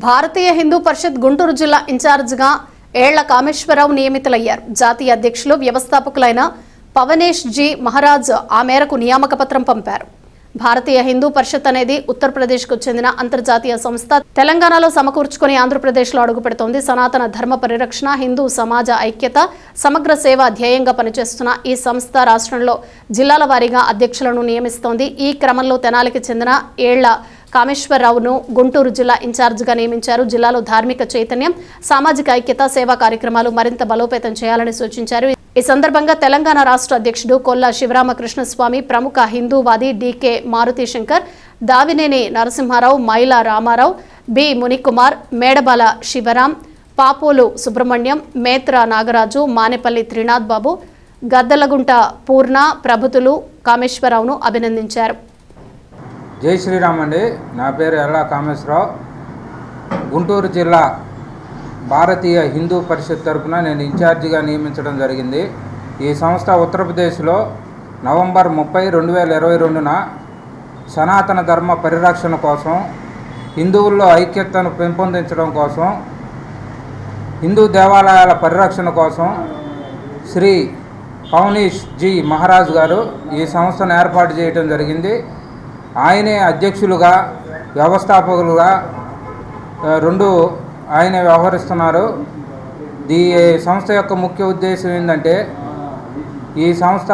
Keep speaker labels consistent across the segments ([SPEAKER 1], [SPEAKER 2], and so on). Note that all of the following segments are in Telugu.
[SPEAKER 1] భారతీయ హిందూ పరిషత్ గుంటూరు జిల్లా ఇన్ఛార్జిగా ఏళ్ల కామేశ్వరరావు నియమితులయ్యారు. జాతీయ అధ్యక్షులు వ్యవస్థాపకులైన పవనేష్ జీ మహారాజ్ ఆ మేరకు నియామక పత్రం పంపారు. భారతీయ హిందూ పరిషత్ అనేది ఉత్తరప్రదేశ్కు చెందిన అంతర్జాతీయ సంస్థ. తెలంగాణలో సమకూర్చుకుని ఆంధ్రప్రదేశ్లో అడుగుపెడుతోంది. సనాతన ధర్మ పరిరక్షణ, హిందూ సమాజ ఐక్యత, సమగ్ర సేవ ధ్యేయంగా పనిచేస్తున్న ఈ సంస్థ రాష్ట్రంలో జిల్లాల వారీగా అధ్యక్షులను నియమిస్తోంది. ఈ క్రమంలో తెనాలికి చెందిన ఏళ్ల కామేశ్వరరావును గుంటూరు జిల్లా ఇన్ఛార్జిగా నియమించారు. జిల్లాలో ధార్మిక చైతన్యం, సామాజిక ఐక్యత, సేవా కార్యక్రమాలు మరింత బలోపేతం చేయాలని సూచించారు. ఈ సందర్భంగా తెలంగాణ రాష్ట్ర అధ్యక్షుడు కొల్లా శివరామకృష్ణస్వామి, ప్రముఖ హిందూవాది డికే మారుతి శంకర్, దావినేని నరసింహారావు, మైలా రామారావు, బి మునికుమార్, మేడబాల శివరాం, పాపోలు సుబ్రహ్మణ్యం, మేత్ర నాగరాజు, మానేపల్లి త్రినాథ్ బాబు, గద్దలగుంట పూర్ణ ప్రభుతులు కామేశ్వరరావును అభినందించారు.
[SPEAKER 2] జై శ్రీరామ్ అండి. నా పేరు ఎల్లా కామేశ్వరరావు. గుంటూరు జిల్లా భారతీయ హిందూ పరిషత్ తరఫున నేను ఇన్ఛార్జిగా నియమించడం జరిగింది. ఈ సంస్థ ఉత్తరప్రదేశ్లో నవంబర్ 30, 2022న సనాతన ధర్మ పరిరక్షణ కోసం, హిందువుల్లో ఐక్యతను పెంపొందించడం కోసం, హిందూ దేవాలయాల పరిరక్షణ కోసం శ్రీ పవనేష్ జీ మహారాజ్ గారు ఈ సంస్థను ఏర్పాటు చేయడం జరిగింది. ఆయనే అధ్యక్షులుగా, వ్యవస్థాపకులుగా రెండు ఆయనే వ్యవహరిస్తున్నారు. ఈ సంస్థ యొక్క ముఖ్య ఉద్దేశం ఏంటంటే, ఈ సంస్థ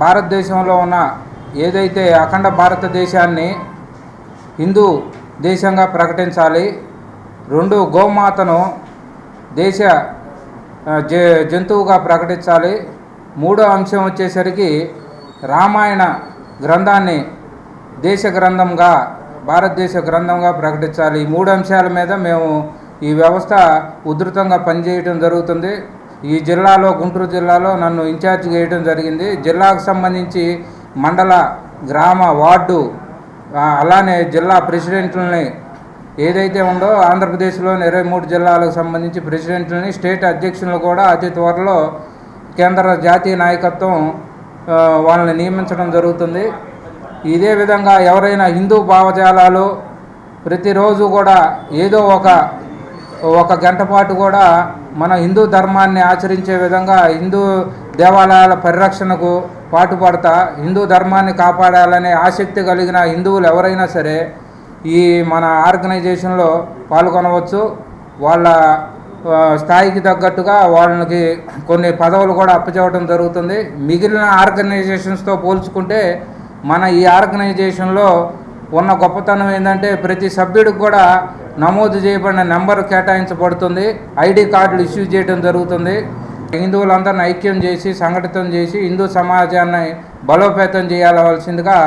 [SPEAKER 2] భారతదేశంలో ఉన్న ఏదైతే అఖండ భారతదేశాన్ని హిందూ దేశంగా ప్రకటించాలి, రెండు గోమాతను దేశ జంతువుగా ప్రకటించాలి, మూడో అంశం వచ్చేసరికి రామాయణ గ్రంథాన్ని దేశ గ్రంథంగా, భారతదేశ గ్రంథంగా ప్రకటించాలి. ఈ మూడు అంశాల మీద మేము ఈ వ్యవస్థ ఉధృతంగా పనిచేయడం జరుగుతుంది. ఈ జిల్లాలో, గుంటూరు జిల్లాలో నన్ను ఇన్ఛార్జ్ చేయడం జరిగింది. జిల్లాకు సంబంధించి మండల, గ్రామ, వార్డు, అలానే జిల్లా ప్రెసిడెంట్లని ఏదైతే ఉందో ఆంధ్రప్రదేశ్లోని 23 జిల్లాలకు సంబంధించి ప్రెసిడెంట్లని, స్టేట్ అధ్యక్షులను కూడా అతి త్వరలో కేంద్ర జాతీయ నాయకత్వం వాళ్ళని నియమించడం జరుగుతుంది. ఇదే విధంగా ఎవరైనా హిందూ భావజాలాలు ప్రతిరోజు కూడా ఏదో ఒక గంట పాటు కూడా మన హిందూ ధర్మాన్ని ఆచరించే విధంగా, హిందూ దేవాలయాల పరిరక్షణకు పాటుపడతా హిందూ ధర్మాన్ని కాపాడాలనే ఆసక్తి కలిగిన హిందువులు ఎవరైనా సరే ఈ మన ఆర్గనైజేషన్లో పాల్గొనవచ్చు. వాళ్ళ స్థాయికి తగ్గట్టుగా వాళ్ళకి కొన్ని పదవులు కూడా అప్పచెప్పడం జరుగుతుంది. మిగిలిన ఆర్గనైజేషన్స్తో పోల్చుకుంటే మన ఈ ఆర్గనైజేషన్లో ఉన్న గొప్పతనం ఏంటంటే, ప్రతి సభ్యుడికి కూడా నమోదు చేయబడిన నెంబర్ కేటాయించబడుతుంది, ఐడి కార్డులు ఇష్యూ చేయడం జరుగుతుంది. హిందువులందరినీ ఐక్యం చేసి, సంఘటితం చేసి హిందూ సమాజాన్ని బలోపేతం చేయాల్సిందిగా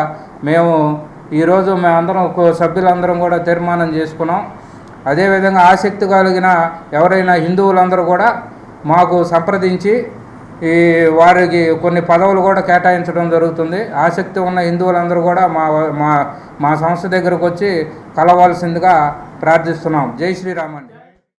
[SPEAKER 2] ఈరోజు మేమందరం సభ్యులందరం కూడా తీర్మానం చేసుకున్నాం. అదేవిధంగా ఆసక్తి కలిగిన ఎవరైనా హిందువులందరూ కూడా మాకు సంప్రదించి వారికి కొన్ని పదవులు కూడా కేటాయించడం జరుగుతుంది. ఆసక్తి ఉన్న హిందువులందరూ కూడా మా సంస్థ దగ్గరకు వచ్చి కలవాల్సిందిగా ప్రార్థిస్తున్నాం. జై శ్రీరామ్ అండి.